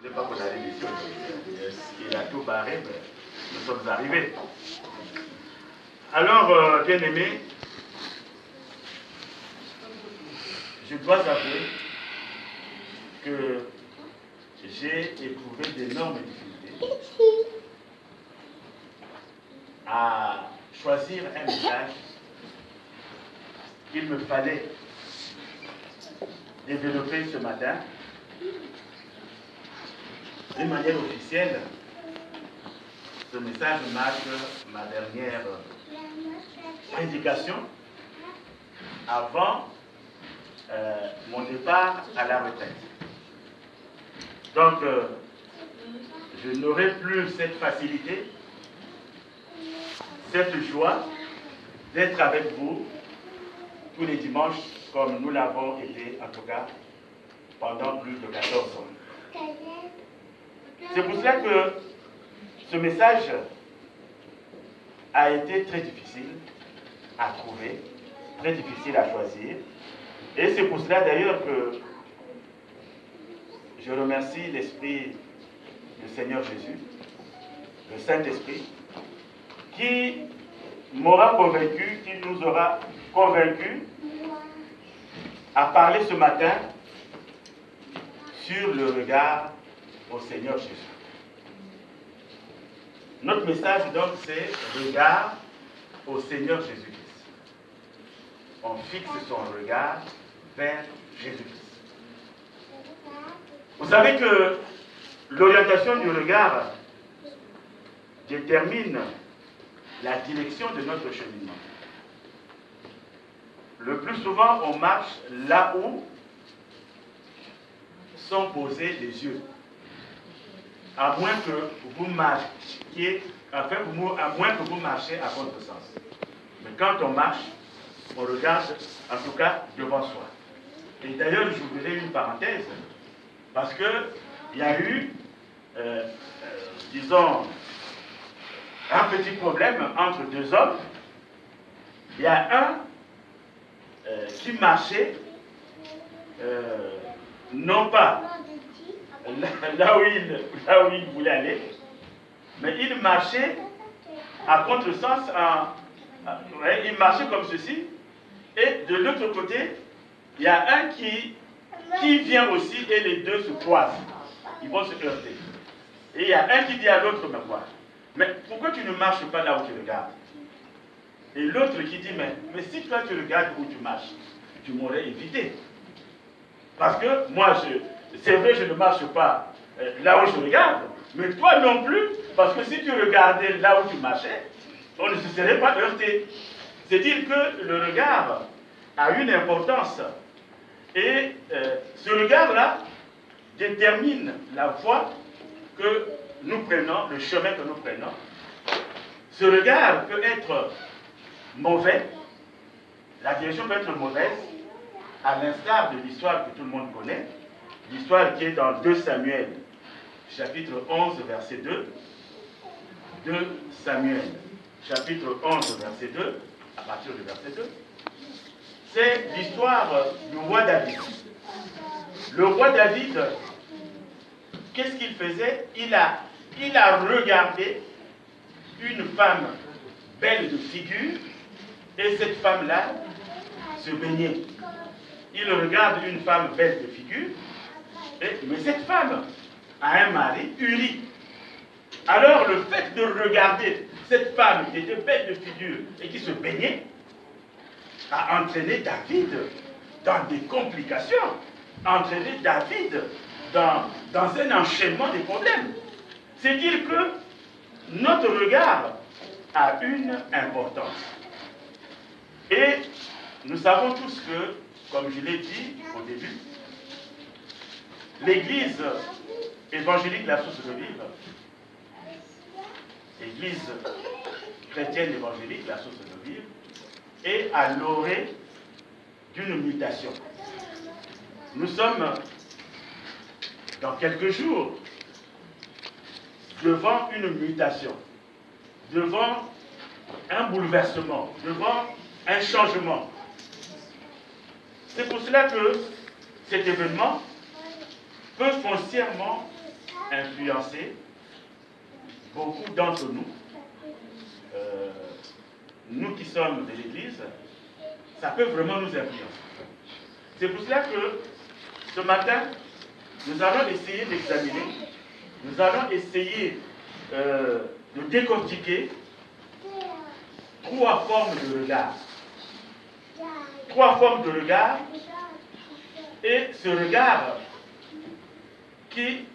ne pas qu'on arrive ici. Il a tout barré, mais nous sommes arrivés. Alors, bien-aimés, je dois avouer que j'ai éprouvé d'énormes difficultés à choisir un message qu'il me fallait développer ce matin d'une manière officielle. Ce message marque ma dernière prédication avant mon départ à la retraite. Donc, je n'aurai plus cette facilité, cette joie d'être avec vous tous les dimanches comme nous l'avons été, en tout cas, pendant plus de 14 ans. C'est pour cela que ce message a été très difficile à trouver, très difficile à choisir. Et c'est pour cela d'ailleurs que je remercie l'Esprit du Seigneur Jésus, le Saint-Esprit, qui m'aura convaincu, qui nous aura convaincus à parler ce matin sur le regard au Seigneur Jésus. Notre message donc c'est regard au Seigneur Jésus-Christ. On fixe son regard vers Jésus-Christ. Vous savez que l'orientation du regard détermine la direction de notre cheminement. Le plus souvent, on marche là où sont posés les yeux. À moins que vous marchiez, à moins que vous marchiez à contresens. Mais quand on marche, on regarde en tout cas devant soi. Et d'ailleurs, j'ouvrirai une parenthèse, parce qu'il y a eu, disons, un petit problème entre deux hommes. Il y a un qui marchait, non pas là où il voulait aller, mais il marchait à contresens, il marchait comme ceci, et de l'autre côté, il y a un qui vient aussi, et les deux se croisent. Ils vont se heurter. Et il y a un qui dit à l'autre, mais pourquoi tu ne marches pas là où tu regardes? Et l'autre qui dit, mais si toi tu regardes où tu marches, tu m'aurais évité. Parce que moi, c'est vrai, je ne marche pas là où je regarde, mais toi non plus, parce que si tu regardais là où tu marchais, on ne se serait pas heurté. C'est-à-dire que le regard a une importance. Et ce regard-là détermine la voie que nous prenons, le chemin que nous prenons. Ce regard peut être mauvais, la direction peut être mauvaise, à l'instar de l'histoire que tout le monde connaît, l'histoire qui est dans 2 Samuel, chapitre 11, verset 2. 2 Samuel, chapitre 11, verset 2, à partir du verset 2. C'est l'histoire du roi David. Le roi David, qu'est-ce qu'il faisait? Il a regardé une femme belle de figure, et cette femme-là se baignait. Il regarde une femme belle de figure, mais cette femme a un mari, Uri. Alors le fait de regarder cette femme qui était belle de figure et qui se baignait a entraîné David dans des complications, a entraîné David dans un enchaînement de problèmes. C'est dire que notre regard a une importance. Et nous savons tous que, comme je l'ai dit au début, l'Église évangélique La Source de Vivre, l'Église chrétienne évangélique La Source de Vivre, est à l'orée d'une mutation. Nous sommes, dans quelques jours, devant une mutation, devant un bouleversement, devant un changement. C'est pour cela que cet événement peut foncièrement influencer beaucoup d'entre nous, nous qui sommes de l'Église, ça peut vraiment nous influencer. C'est pour cela que ce matin, nous allons essayer d'examiner, nous allons essayer de décortiquer 3 formes de regard. 3 formes de regard, et ce regard qui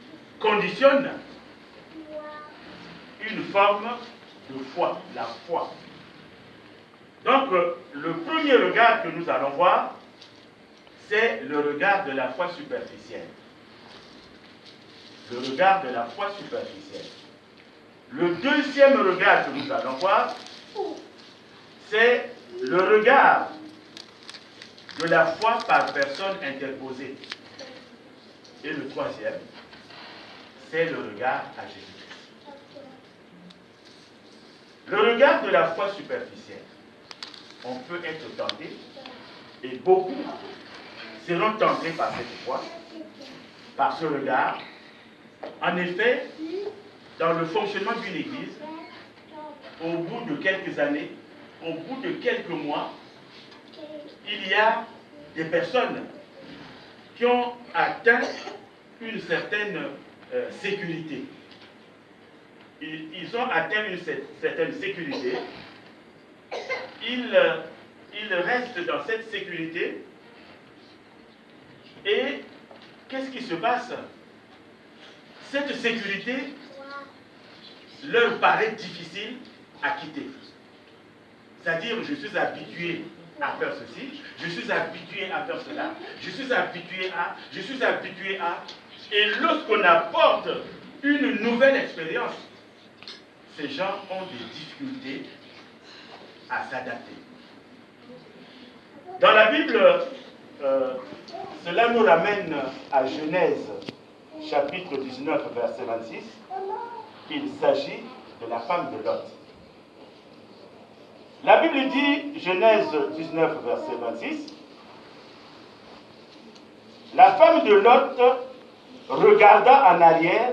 conditionne une forme de foi, la foi. Donc, le premier regard que nous allons voir, c'est le regard de la foi superficielle. Le regard de la foi superficielle. Le deuxième regard que nous allons voir, c'est le regard de la foi par personne interposée. Et le troisième, c'est le regard à Jésus-Christ. Le regard de la foi superficielle. On peut être tenté, et beaucoup seront tentés par cette foi, par ce regard. En effet, dans le fonctionnement d'une église, au bout de quelques années, au bout de quelques mois, il y a des personnes qui ont atteint une certaine sécurité. Ils ont atteint une certaine sécurité. Ils restent dans cette sécurité. Et qu'est-ce qui se passe? Cette sécurité leur paraît difficile à quitter. C'est-à-dire, je suis habitué à faire ceci, je suis habitué à faire cela, je suis habitué à... Et lorsqu'on apporte une nouvelle expérience, ces gens ont des difficultés à s'adapter. Dans la Bible, cela nous ramène à Genèse, chapitre 19, verset 26. Il s'agit de la femme de Lot. La Bible dit, Genèse 19, verset 26, la femme de Lot regarda en arrière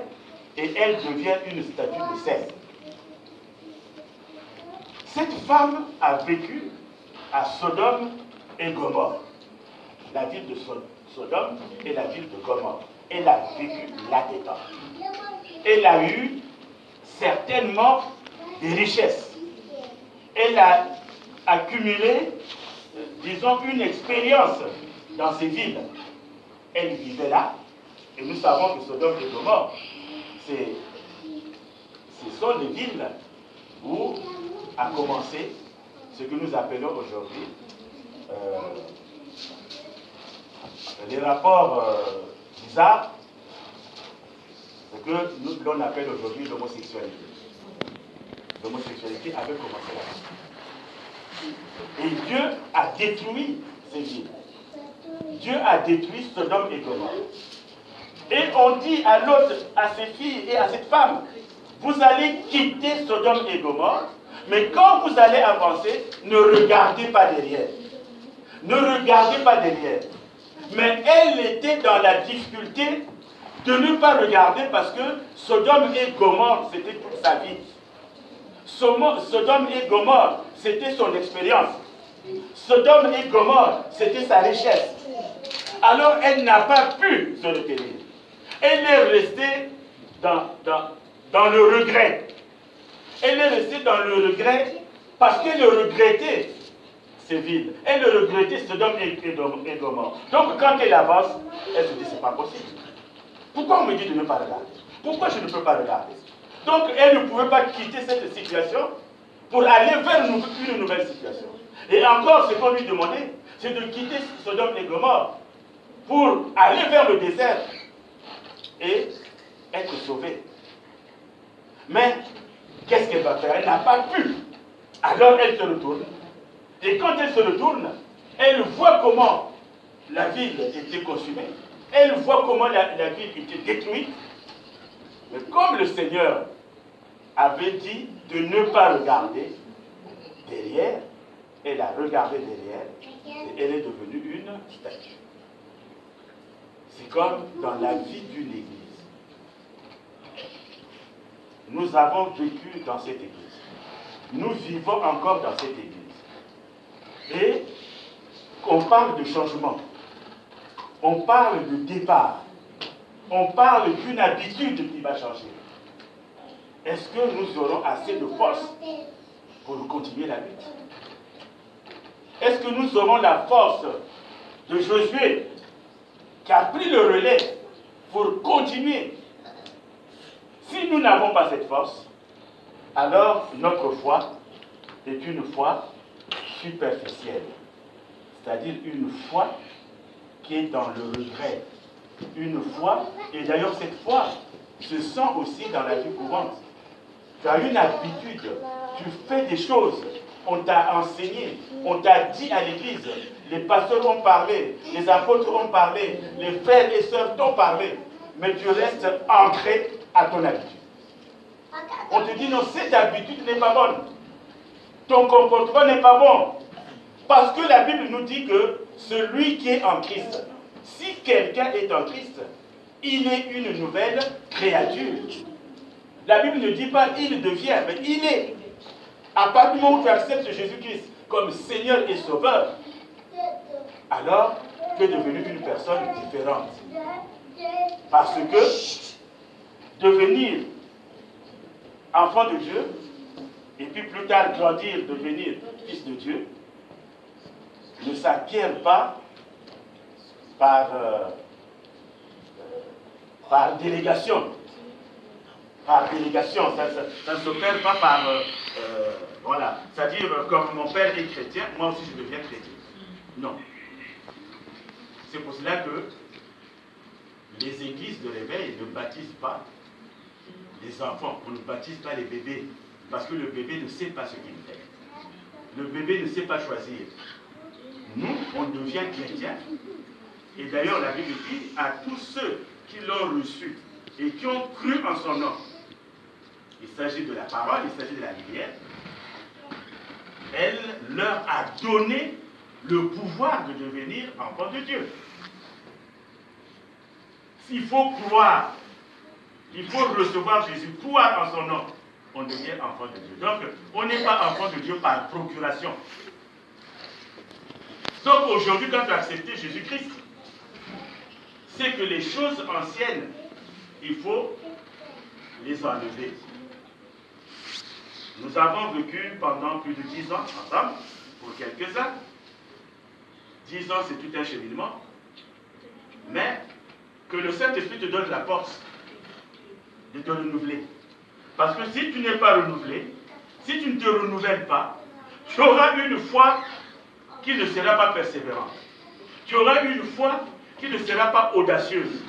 et elle devient une statue de sel. Cette femme a vécu à Sodome et Gomorrhe, la ville de Sodome et la ville de Gomorrhe. Elle a vécu là-dedans. Elle a eu certainement des richesses. Elle a accumulé, disons, une expérience dans ces villes. Elle vivait là, et nous savons que Sodome et Gomorrhe, ce sont les villes où a commencé ce que nous appelons aujourd'hui les rapports bizarres, ce que l'on appelle aujourd'hui l'homosexualité. L'homosexualité avait commencé là. Et Dieu a détruit ces villes. Dieu a détruit Sodome et Gomorrhe. Et on dit à l'autre, à ses filles et à cette femme, vous allez quitter Sodome et Gomorrhe, mais quand vous allez avancer, ne regardez pas derrière. Ne regardez pas derrière. Mais elle était dans la difficulté de ne pas regarder parce que Sodome et Gomorrhe, c'était toute sa vie. Sodome et Gomorrhe, c'était son expérience. Sodome et Gomorrhe, c'était sa richesse. Alors elle n'a pas pu se retenir. Elle est restée dans le regret. Elle est restée dans le regret parce qu'elle regrettait ces villes. Elle regrettait Sodome et Gomorrhe. Donc quand elle avance, elle se dit c'est pas possible. Pourquoi on me dit de ne pas regarder? Pourquoi je ne peux pas regarder? Donc elle ne pouvait pas quitter cette situation pour aller vers une nouvelle situation. Et encore, ce qu'on lui demandait, c'est de quitter Sodome et Gomorrhe pour aller vers le désert et être sauvée. Mais qu'est-ce qu'elle va faire? Elle n'a pas pu. Alors elle se retourne. Et quand elle se retourne, elle voit comment la ville était consumée. Elle voit comment la ville était détruite. Mais comme le Seigneur avait dit de ne pas regarder derrière, elle a regardé derrière et elle est devenue une statue. C'est comme dans la vie d'une église. nous avons vécu dans cette église. Nous vivons encore dans cette église. Et on parle de changement. On parle de départ. On parle d'une habitude qui va changer. Est-ce que nous aurons assez de force pour continuer la lutte? Est-ce que nous aurons la force de Josué qui a pris le relais pour continuer? Si nous n'avons pas cette force, alors notre foi est une foi superficielle. C'est-à-dire une foi qui est dans le regret. Une foi, et d'ailleurs cette foi se sent aussi dans la vie courante. Tu as une habitude, tu fais des choses, on t'a enseigné, on t'a dit à l'église, les pasteurs ont parlé, les apôtres ont parlé, les frères et sœurs t'ont parlé, mais tu restes ancré à ton habitude. On te dit non, cette habitude n'est pas bonne, ton comportement n'est pas bon, parce que la Bible nous dit que celui qui est en Christ, si quelqu'un est en Christ, il est une nouvelle créature. La Bible ne dit pas il devient, mais il est. À partir du moment où tu acceptes Jésus-Christ comme Seigneur et Sauveur, alors tu es devenu une personne différente. Parce que devenir enfant de Dieu, et puis plus tard grandir, devenir fils de Dieu, ne s'acquiert pas par délégation. Par délégation, ça ne s'opère pas par... voilà, c'est-à-dire comme mon père est chrétien, moi aussi je deviens chrétien. Non. C'est pour cela que les églises de réveil ne baptisent pas les enfants, on ne baptise pas les bébés, parce que le bébé ne sait pas ce qu'il fait. Le bébé ne sait pas choisir. Nous, on devient chrétien, et d'ailleurs la Bible dit à tous ceux qui l'ont reçu et qui ont cru en son nom. Il s'agit de la parole, il s'agit de la lumière. Elle leur a donné le pouvoir de devenir enfants de Dieu. S'il faut croire, il faut recevoir Jésus, croire en son nom, on devient enfant de Dieu. Donc, on n'est pas enfant de Dieu par procuration. Donc aujourd'hui, quand tu as accepté Jésus-Christ, c'est que les choses anciennes, il faut les enlever. Nous avons vécu pendant plus de 10 ans ensemble, pour quelques-uns. 10 ans, c'est tout un cheminement. Mais que le Saint-Esprit te donne la force de te renouveler. Parce que si tu n'es pas renouvelé, si tu ne te renouvelles pas, tu auras une foi qui ne sera pas persévérante. Tu auras une foi qui ne sera pas audacieuse.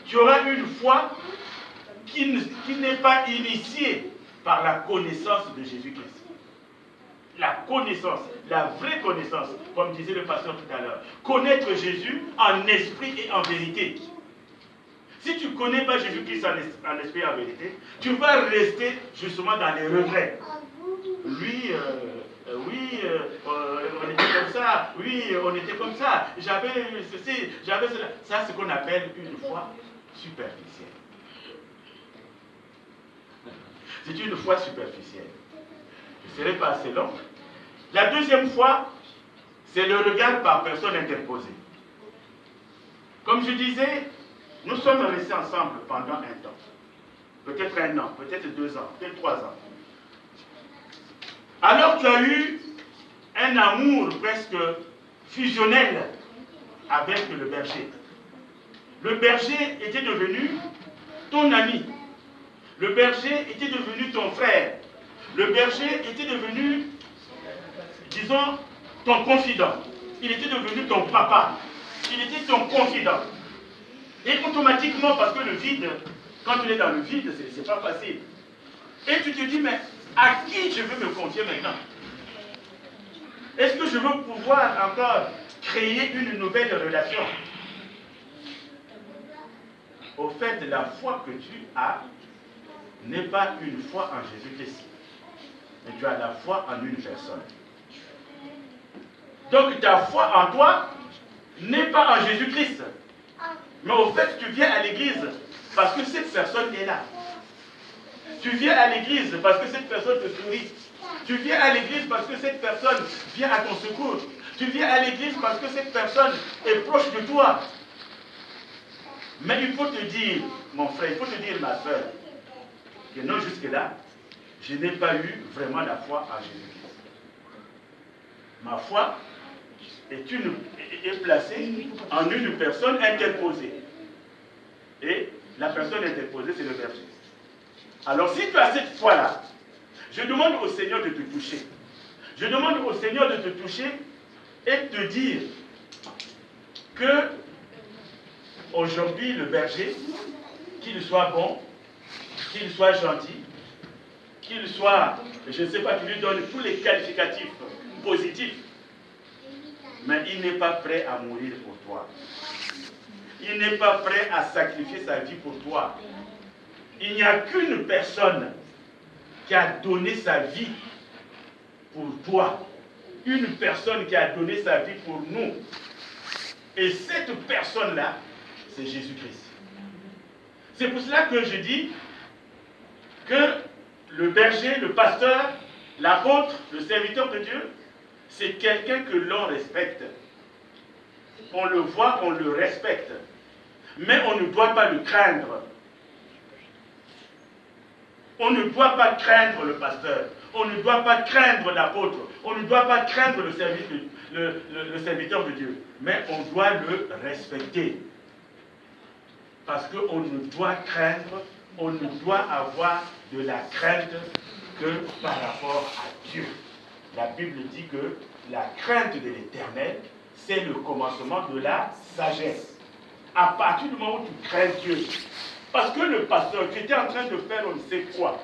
Tu auras une foi qui n'est pas initiée par la connaissance de Jésus-Christ. La connaissance, la vraie connaissance, comme disait le pasteur tout à l'heure. Connaître Jésus en esprit et en vérité. Si tu ne connais pas Jésus-Christ en esprit et en vérité, tu vas rester justement dans les regrets. Lui, oui, on était comme ça, oui, on était comme ça, j'avais ceci, j'avais cela. Ça, c'est ce qu'on appelle une foi superficielle. C'est une foi superficielle. Je ne serai pas assez long. La deuxième foi, c'est le regard par personne interposée. Comme je disais, nous sommes restés ensemble pendant un temps. Peut-être 1 an, peut-être 2 ans, peut-être 3 ans. Alors tu as eu un amour presque fusionnel avec le berger. Le berger était devenu ton ami. Le berger était devenu ton frère. Le berger était devenu, disons, ton confident. Il était devenu ton papa. Il était ton confident. Et automatiquement, parce que le vide, quand tu es dans le vide, c'est pas facile. Et tu te dis, mais à qui je veux me confier maintenant? Est-ce que je veux pouvoir encore créer une nouvelle relation? Au fait, la foi que tu as n'est pas une foi en Jésus-Christ, mais tu as la foi en une personne. Donc ta foi en toi n'est pas en Jésus-Christ, mais au fait tu viens à l'église parce que cette personne est là. Tu viens à l'église parce que cette personne te sourit. Tu viens à l'église parce que cette personne vient à ton secours. Tu viens à l'église parce que cette personne est proche de toi. Mais il faut te dire, mon frère, il faut te dire, ma soeur, que non, jusque-là, je n'ai pas eu vraiment la foi en Jésus-Christ. Ma foi est placée en une personne interposée. Et la personne interposée, c'est le berger. Alors, si tu as cette foi-là, je demande au Seigneur de te toucher. Je demande au Seigneur de te toucher et de te dire que aujourd'hui, le berger, qu'il soit bon, qu'il soit gentil, qu'il soit, je ne sais pas, tu lui donnes tous les qualificatifs positifs, mais il n'est pas prêt à mourir pour toi. Il n'est pas prêt à sacrifier sa vie pour toi. Il n'y a qu'une personne qui a donné sa vie pour toi. Une personne qui a donné sa vie pour nous. Et cette personne-là, c'est Jésus-Christ. C'est pour cela que je dis que le berger, le pasteur, l'apôtre, le serviteur de Dieu, c'est quelqu'un que l'on respecte. On le voit, on le respecte. Mais on ne doit pas le craindre. On ne doit pas craindre le pasteur. On ne doit pas craindre l'apôtre. On ne doit pas craindre le serviteur de Dieu. Mais on doit le respecter. Parce qu'on ne doit craindre, on ne doit avoir de la crainte que par rapport à Dieu. La Bible dit que la crainte de l'Éternel, c'est le commencement de la sagesse. À partir du moment où tu crains Dieu, parce que le pasteur, tu étais en train de faire on ne sait quoi.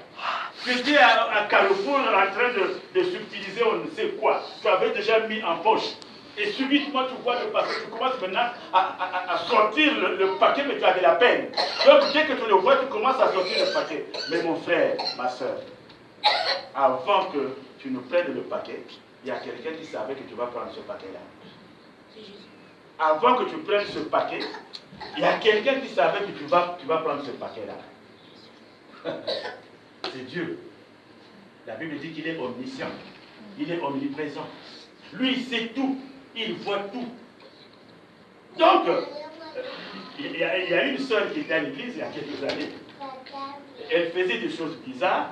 Tu étais à Carrefour en train de subtiliser on ne sait quoi. Tu avais déjà mis en poche. Et subitement, tu vois le pasteur, tu commences maintenant à sortir le paquet, mais tu as de la peine. Donc, dès que tu le vois, tu commences à sortir le paquet. Mais mon frère, ma soeur, avant que tu ne prennes le paquet, il y a quelqu'un qui savait que tu vas prendre ce paquet-là. Avant que tu prennes ce paquet, il y a quelqu'un qui savait que tu vas prendre ce paquet-là. C'est Dieu. La Bible dit qu'il est omniscient. Il est omniprésent. Lui, il sait tout. Il voit tout. Donc, il y a une sœur qui était à l'église il y a quelques années. Elle faisait des choses bizarres.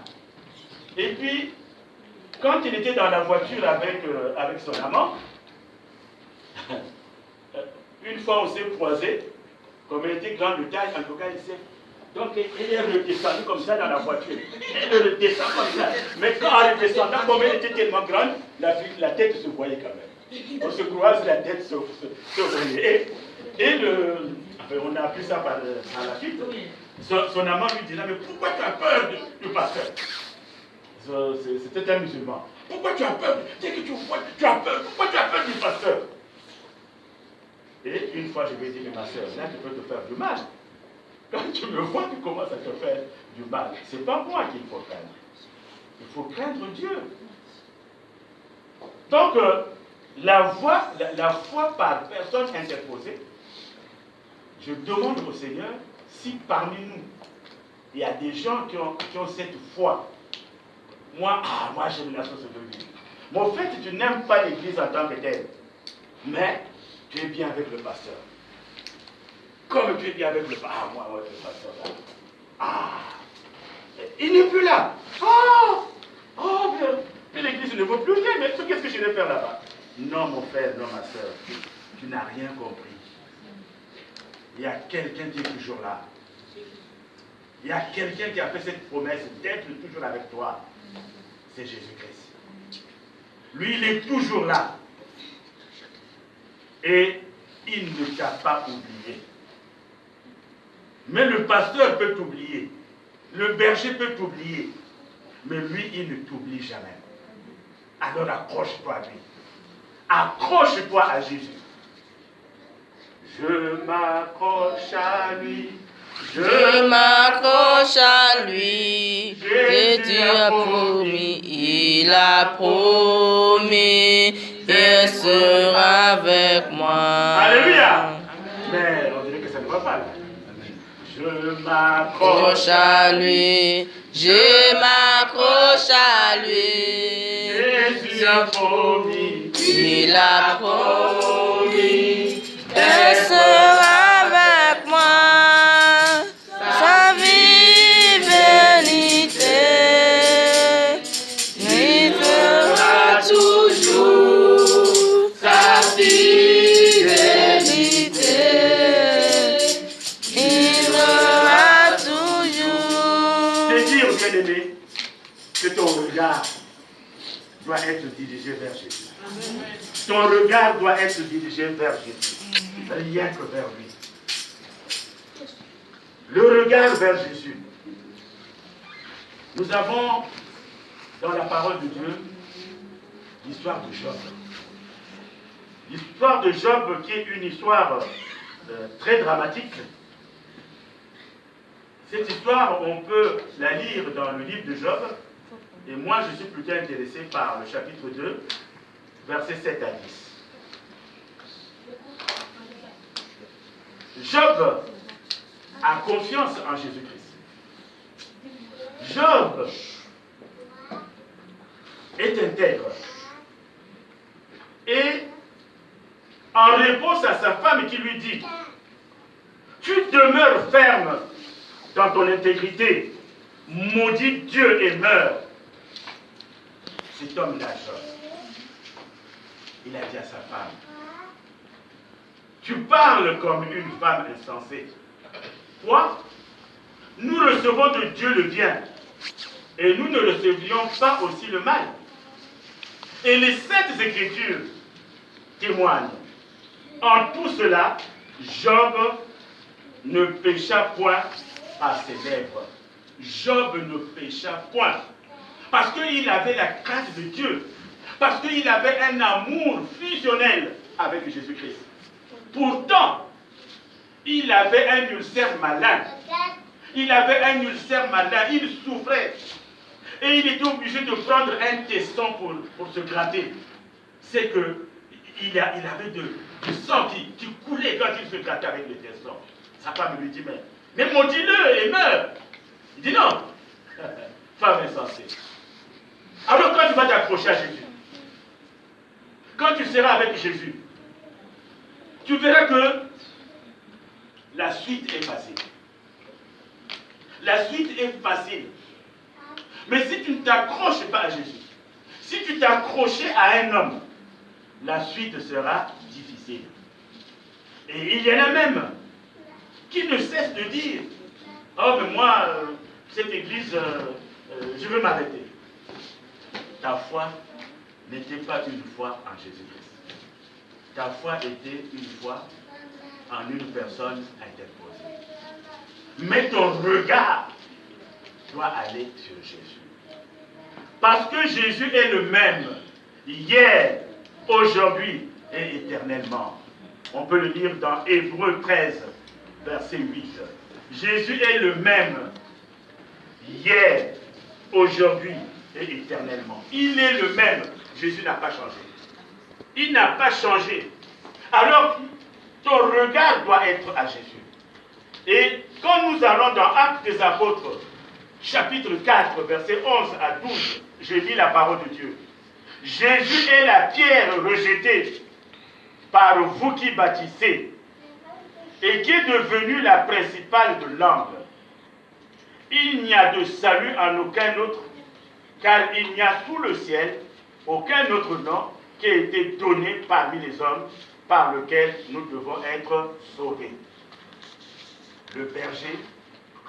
Et puis, quand il était dans la voiture avec son amant, une fois on s'est croisés, comme elle était grande de taille, en tout cas, il s'est... Donc, elle est redescendue comme ça dans la voiture. Elle redescend comme ça. Mais quand elle redescendait, comme elle était tellement grande, la tête se voyait quand même. On se croise, la tête se voyait. Enfin, on a appris ça par la suite. Son amant lui dit, mais pourquoi tu as peur du pasteur? C'était un musulman. Pourquoi tu as peur? Dès que tu vois, tu as peur. Pourquoi tu as peur du pasteur? Et une fois, je lui ai dit, mais ma soeur, là, tu peux te faire du mal. Quand tu me vois, tu commences à te faire du mal. Ce n'est pas moi qu'il faut craindre. Il faut craindre Dieu. Donc, la foi par personne interposée, je demande au Seigneur si parmi nous, il y a des gens qui ont cette foi. Moi j'aime la société de vie. Mais en fait, tu n'aimes pas l'église en tant que telle. Mais tu es bien avec le pasteur. Comme tu es bien avec le pasteur. Moi, le pasteur là. Il n'est plus là. Mais l'église ne vaut plus rien. Mais qu'est-ce que je vais faire là-bas? Non, mon frère, non, ma soeur. Tu n'as rien compris. Il y a quelqu'un qui est toujours là. Il y a quelqu'un qui a fait cette promesse d'être toujours avec toi. C'est Jésus-Christ. Lui, il est toujours là. Et il ne t'a pas oublié. Mais le pasteur peut t'oublier. Le berger peut t'oublier. Mais lui, il ne t'oublie jamais. Alors accroche-toi à lui. Accroche-toi à Jésus. Je m'accroche à lui. Je m'accroche à lui. Jésus a promis, il a promis, il sera avec moi. Alléluia. Mais on dirait que ça ne va pas là. Je m'accroche à lui, je m'accroche à lui. Jésus a promis, Il a promis qu'elle sera avec moi, sa fidélité lui fera toujours, sa fidélité il fera toujours. C'est dire, bien-aimé, que ton regard doit être dirigé vers Jésus. Ton regard doit être dirigé vers Jésus. Rien que vers lui. Le regard vers Jésus. Nous avons dans la parole de Dieu l'histoire de Job. L'histoire de Job qui est une histoire très dramatique. Cette histoire, on peut la lire dans le livre de Job. Et moi, je suis plutôt intéressé par le chapitre 2, versets 7 à 10. Job a confiance en Jésus-Christ. Job est intègre. Et en réponse à sa femme qui lui dit, tu demeures ferme dans ton intégrité, maudit Dieu et meurs. Cet homme-là, Job, il a dit à sa femme, tu parles comme une femme insensée. Quoi? Nous recevons de Dieu le bien, et nous ne recevions pas aussi le mal. Et les saintes écritures témoignent. En tout cela, Job ne pécha point par ses lèvres. Job ne pécha point. Parce qu'il avait la crainte de Dieu. Parce qu'il avait un amour fusionnel avec Jésus-Christ. Pourtant, il avait un ulcère malin. Il avait un ulcère malin. Il souffrait. Et il était obligé de prendre un tesson pour se gratter. C'est qu'il avait du sang qui coulait quand il se grattait avec le tesson. Sa femme lui dit, mais maudis-le et meurs. Il dit non. Femme insensée. Alors quand tu vas t'accrocher à Jésus, quand tu seras avec Jésus, tu verras que la suite est facile. La suite est facile. Mais si tu ne t'accroches pas à Jésus, si tu t'accrochais à un homme, la suite sera difficile. Et il y en a même qui ne cessent de dire, oh mais moi, cette église, je veux m'arrêter. Ta foi n'était pas une foi en Jésus-Christ. Ta foi était une foi en une personne interposée. Mais ton regard doit aller sur Jésus. Parce que Jésus est le même, hier, aujourd'hui et éternellement. On peut le lire dans Hébreux 13, verset 8. Jésus est le même, hier, aujourd'hui et éternellement. Il est le même. Jésus n'a pas changé. Il n'a pas changé. Alors, ton regard doit être à Jésus. Et quand nous allons dans Actes des Apôtres, chapitre 4, verset 11 à 12, je lis la parole de Dieu. Jésus est la pierre rejetée par vous qui bâtissez et qui est devenue la principale de l'angle. Il n'y a de salut en aucun autre, car il n'y a sous le ciel aucun autre nom qui a été donné parmi les hommes par lequel nous devons être sauvés. Le berger,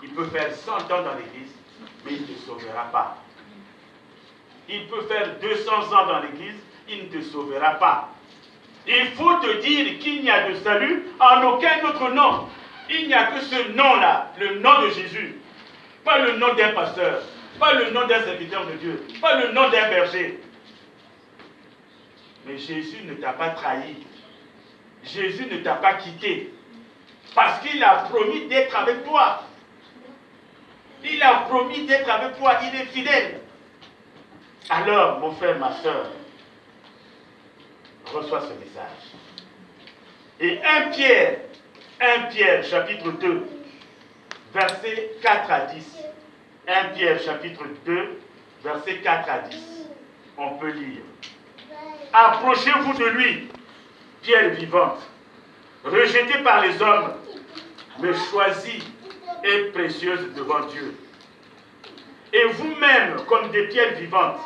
il peut faire 100 ans dans l'église, mais il ne te sauvera pas. Il peut faire 200 ans dans l'église, il ne te sauvera pas. Il faut te dire qu'il n'y a de salut en aucun autre nom. Il n'y a que ce nom-là, le nom de Jésus. Pas le nom d'un pasteur, pas le nom d'un serviteur de Dieu, pas le nom d'un berger. Mais Jésus ne t'a pas trahi. Jésus ne t'a pas quitté. Parce qu'il a promis d'être avec toi. Il a promis d'être avec toi. Il est fidèle. Alors, mon frère, ma soeur, reçois ce message. Et 1 Pierre, chapitre 2, versets 4 à 10. 1 Pierre chapitre 2, versets 4 à 10. On peut lire. Approchez-vous de lui, pierre vivante, rejetée par les hommes, mais choisie et précieuse devant Dieu. Et vous-même, comme des pierres vivantes,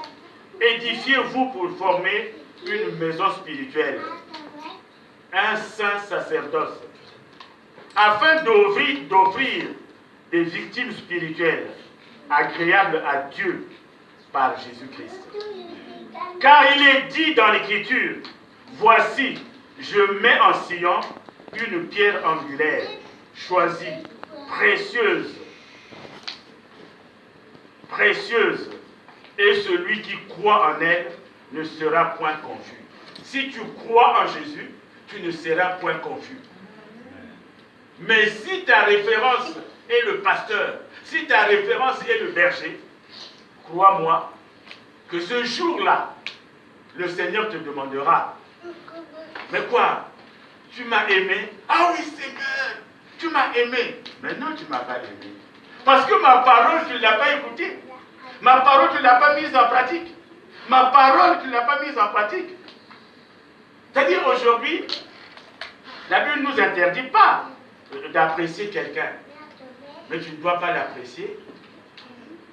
édifiez-vous pour former une maison spirituelle, un saint sacerdoce, afin d'offrir des victimes spirituelles agréables à Dieu par Jésus-Christ. Car il est dit dans l'Écriture, voici, je mets en Sion une pierre angulaire, choisie, précieuse, et celui qui croit en elle ne sera point confus. Si tu crois en Jésus, tu ne seras point confus. Mais si ta référence est le pasteur, si ta référence est le berger, crois-moi que ce jour-là, le Seigneur te demandera, mais quoi? Tu m'as aimé? Ah oui, Seigneur, tu m'as aimé. Mais non, tu ne m'as pas aimé. Parce que ma parole, tu ne l'as pas écoutée. Ma parole, tu ne l'as pas mise en pratique. Ma parole, tu ne l'as pas mise en pratique. C'est-à-dire aujourd'hui, la Bible ne nous interdit pas d'apprécier quelqu'un. Mais tu ne dois pas l'apprécier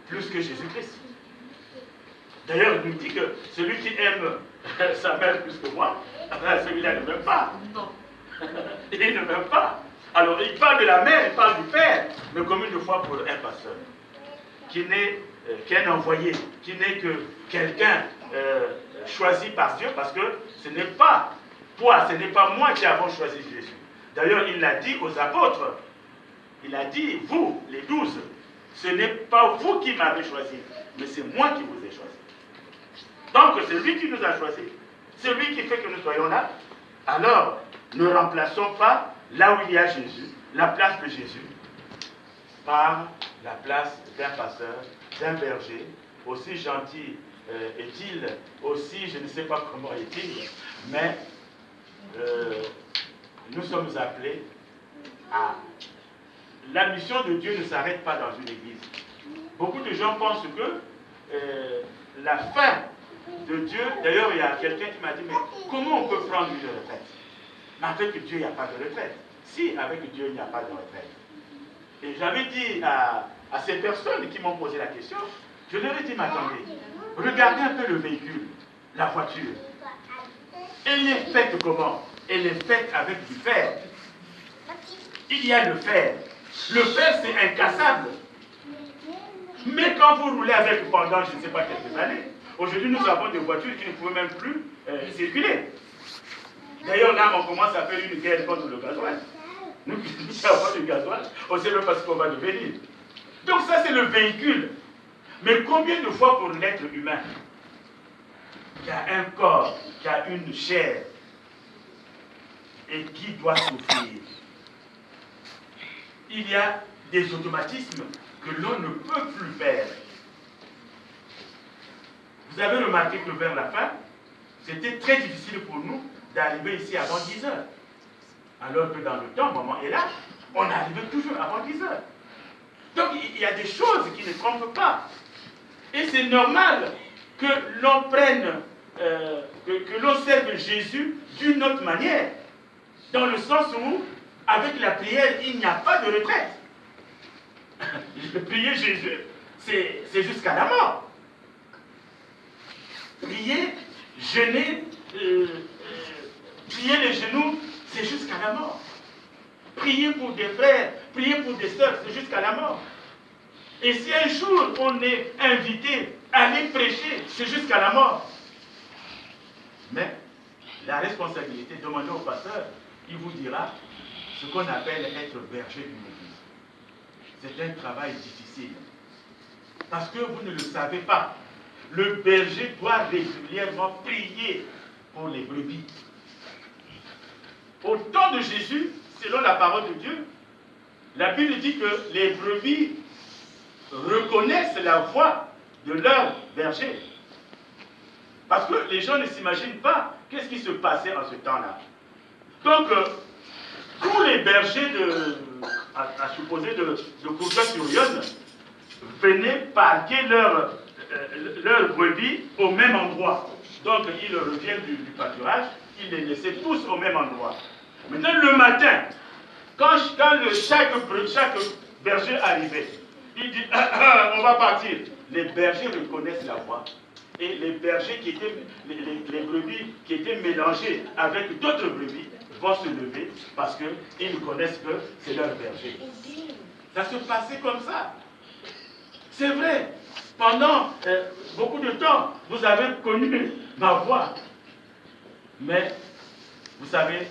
plus que Jésus-Christ. D'ailleurs, il nous dit que celui qui aime sa mère plus que moi, celui-là ne m'aime pas. Il ne m'aime pas. Alors, il parle de la mère, il parle du père, mais comme une fois pour un pasteur, qui n'est qu'un envoyé, qui n'est que quelqu'un choisi par Dieu, parce que ce n'est pas toi, ce n'est pas moi qui avons choisi Jésus. D'ailleurs, il l'a dit aux apôtres, il a dit, vous, les 12, ce n'est pas vous qui m'avez choisi, mais c'est moi qui vous ai choisi. Donc, c'est lui qui nous a choisis. C'est lui qui fait que nous soyons là. Alors, ne remplaçons pas là où il y a Jésus, la place de Jésus, par la place d'un pasteur, d'un berger, aussi gentil est-il, aussi je ne sais pas comment est-il, mais nous sommes appelés à... La mission de Dieu ne s'arrête pas dans une église. Beaucoup de gens pensent que la fin de Dieu, d'ailleurs il y a quelqu'un qui m'a dit, mais comment on peut prendre une retraite? Mais avec Dieu, il n'y a pas de retraite. Si, avec Dieu, il n'y a pas de retraite. Et j'avais dit à ces personnes qui m'ont posé la question, je leur ai dit, mais attendez, regardez un peu le véhicule, la voiture. Elle est faite comment? Elle est faite avec du fer. Il y a le fer. Le fer, c'est incassable. Mais quand vous roulez avec pendant, je ne sais pas quelques années, aujourd'hui, nous avons des voitures qui ne pouvaient même plus circuler. D'ailleurs, là, on commence à faire une guerre contre le gasoil. Nous qui avons du gasoil, on ne sait même pas ce qu'on va devenir. Donc ça, c'est le véhicule. Mais combien de fois pour l'être humain, qui a un corps, qui a une chair, et qui doit souffrir? Il y a des automatismes que l'on ne peut plus faire. Vous avez remarqué que vers la fin, c'était très difficile pour nous d'arriver ici avant 10 heures. Alors que dans le temps, maman est là, on arrivait toujours avant 10 heures. Donc il y a des choses qui ne trompent pas. Et c'est normal que l'on prenne, que l'on serve Jésus d'une autre manière. Dans le sens où, avec la prière, il n'y a pas de retraite. Prier Jésus, c'est jusqu'à la mort. Prier, jeûner, plier les genoux, c'est jusqu'à la mort. Prier pour des frères, prier pour des sœurs, c'est jusqu'à la mort. Et si un jour on est invité à aller prêcher, c'est jusqu'à la mort. Mais la responsabilité, demandez au pasteur, il vous dira ce qu'on appelle être berger d'une église. C'est un travail difficile. Parce que vous ne le savez pas. Le berger doit régulièrement prier pour les brebis. Au temps de Jésus, selon la parole de Dieu, la Bible dit que les brebis reconnaissent la voix de leur berger. Parce que les gens ne s'imaginent pas qu'est-ce qui se passait en ce temps-là. Donc, tous les bergers à supposer de Courtois-sur-Yonne, venaient parquer leurs brebis au même endroit. Donc ils reviennent du pâturage, ils les laissaient tous au même endroit. Maintenant le matin, quand chaque berger arrivait, il dit on va partir. Les bergers reconnaissent la voix. Et les bergers qui étaient, les brebis qui étaient mélangées avec d'autres brebis vont se lever parce qu'ils connaissent que c'est leur berger. Ça se passait comme ça. C'est vrai. Pendant beaucoup de temps, vous avez connu ma voix. Mais, vous savez,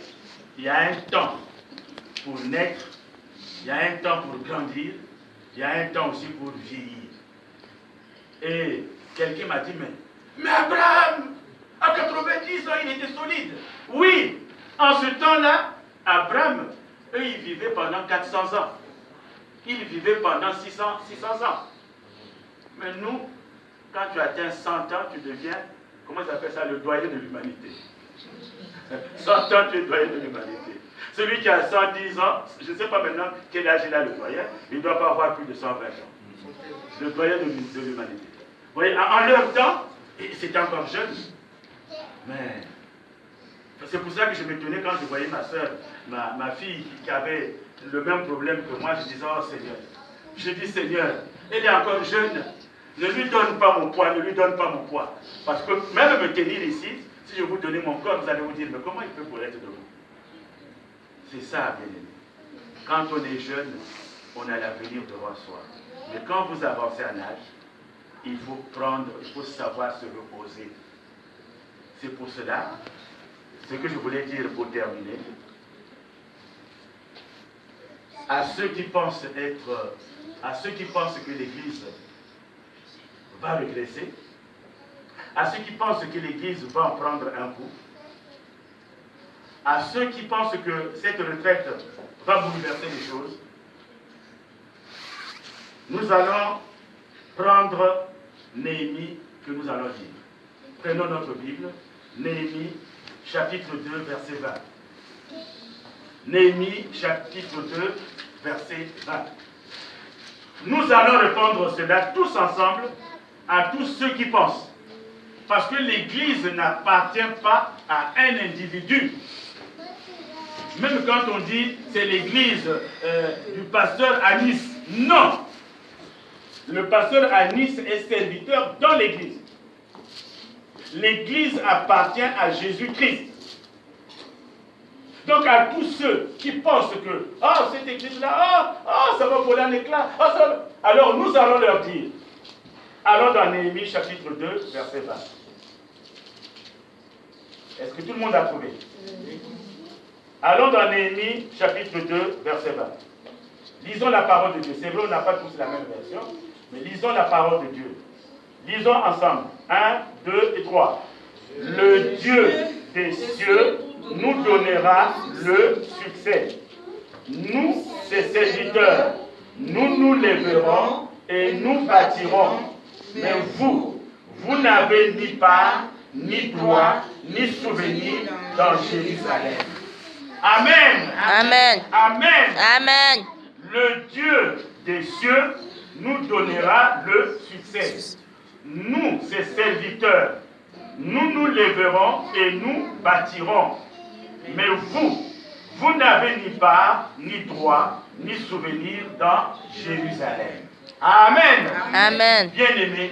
il y a un temps pour naître, il y a un temps pour grandir, il y a un temps aussi pour vieillir. Et quelqu'un m'a dit, mais Abraham, à 90 ans, il était solide. Oui, en ce temps-là, Abraham, eux, ils vivaient pendant 400 ans. Ils vivaient pendant 600 ans. Mais nous, quand tu atteins 100 ans, tu deviens, comment ça s'appelle ça, le doyen de l'humanité. 100 ans, tu es doyen de l'humanité. Celui qui a 110 ans, je ne sais pas maintenant quel âge il a le doyen, il ne doit pas avoir plus de 120 ans. Le doyen de l'humanité. Vous voyez, en leur temps, c'était encore jeune. Mais c'est pour ça que je m'étonnais quand je voyais ma soeur, ma fille qui avait le même problème que moi. Je disais, oh Seigneur. Je dis, Seigneur, elle est encore jeune. Ne lui donne pas mon poids, ne lui donne pas mon poids. Parce que même me tenir ici, si je vous donnais mon corps, vous allez vous dire, mais comment il peut pour être debout? C'est ça, bien aimé. Quand on est jeune, on a l'avenir devant soi. Mais quand vous avancez en âge, il faut savoir se reposer. C'est pour cela, ce que je voulais dire pour terminer, à ceux qui pensent que l'Église va régresser, à ceux qui pensent que l'Église va en prendre un coup, à ceux qui pensent que cette retraite va bouleverser les choses, nous allons prendre Néhémie que nous allons lire. Prenons notre Bible, Néhémie, chapitre 2, verset 20. Néhémie, chapitre 2, verset 20. Nous allons répondre cela tous ensemble à tous ceux qui pensent. Parce que l'Église n'appartient pas à un individu. Même quand on dit c'est l'Église du pasteur Anis, non. Le pasteur Anis est serviteur dans l'Église. L'Église appartient à Jésus-Christ. Donc à tous ceux qui pensent que cette Église-là, ça va voler un éclat, alors nous allons leur dire. Allons dans Néhémie chapitre 2, verset 20. Est-ce que tout le monde a trouvé? Allons dans Néhémie chapitre 2, verset 20. Lisons la parole de Dieu. C'est vrai, on n'a pas tous la même version, mais lisons la parole de Dieu. Lisons ensemble. 1, 2 et 3. Le Dieu des cieux nous donnera le succès. Nous, ses serviteurs, nous lèverons et nous bâtirons. Mais vous n'avez ni part, ni droit, ni souvenir dans Jérusalem. Amen. Amen. Amen. Amen. Le Dieu des cieux nous donnera le succès. Nous, ses serviteurs, nous lèverons et nous bâtirons. Mais vous n'avez ni part, ni droit, ni souvenir dans Jérusalem. Amen. Amen. Bien-aimés,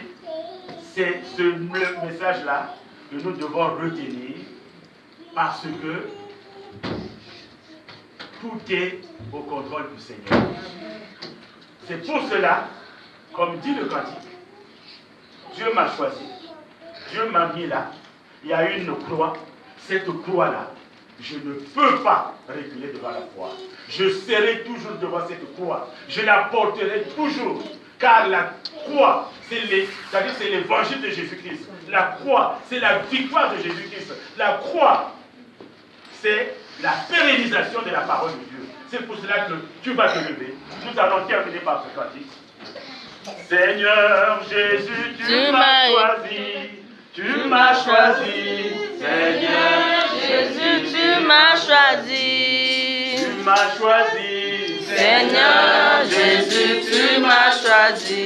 c'est ce message-là que nous devons retenir parce que tout est au contrôle du Seigneur. C'est pour cela, comme dit le cantique, Dieu m'a choisi, Dieu m'a mis là, il y a une croix, cette croix-là, je ne peux pas reculer devant la croix. Je serai toujours devant cette croix. Je la porterai toujours. Car la croix, c'est l'évangile de Jésus-Christ. La croix, c'est la victoire de Jésus-Christ. La croix, c'est la pérennisation de la parole de Dieu. C'est pour cela que tu vas te lever. Nous allons terminer par ce cantique. Seigneur Jésus, tu m'as choisi. Tu m'as choisi, Seigneur Jésus, tu m'as choisi. Tu m'as choisi, Seigneur Jésus, tu m'as choisi.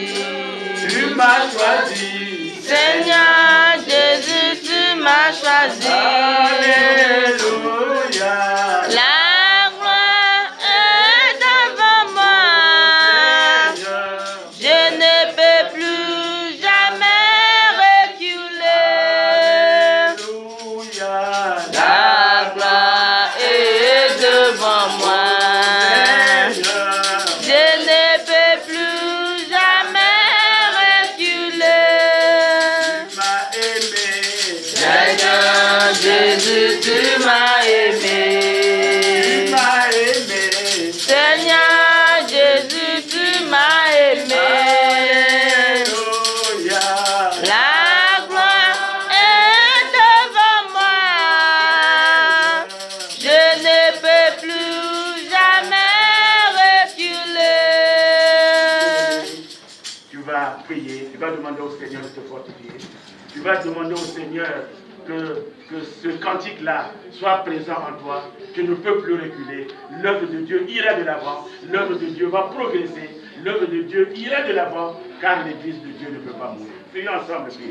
Tu m'as choisi. Seigneur Jésus, tu m'as choisi. Alléluia. La gloire est devant moi. Je ne peux plus jamais reculer. Alléluia. La gloire est devant moi. Je ne peux plus jamais reculer. Tu m'as aimé. Seigneur Jésus, tu m'as aimé. Tu m'as aimé. Seigneur Jésus, tu m'as aimé. Alléluia. La gloire est devant moi. Je ne peux plus jamais reculer. Tu vas prier, tu vas demander au Seigneur de te fortifier. Tu vas demander au Seigneur que ce cantique-là soit présent en toi. Tu ne peux plus reculer. L'œuvre de Dieu ira de l'avant. L'œuvre de Dieu va progresser. L'œuvre de Dieu ira de l'avant, car l'Église de Dieu ne peut pas mourir. Prions ensemble, prions.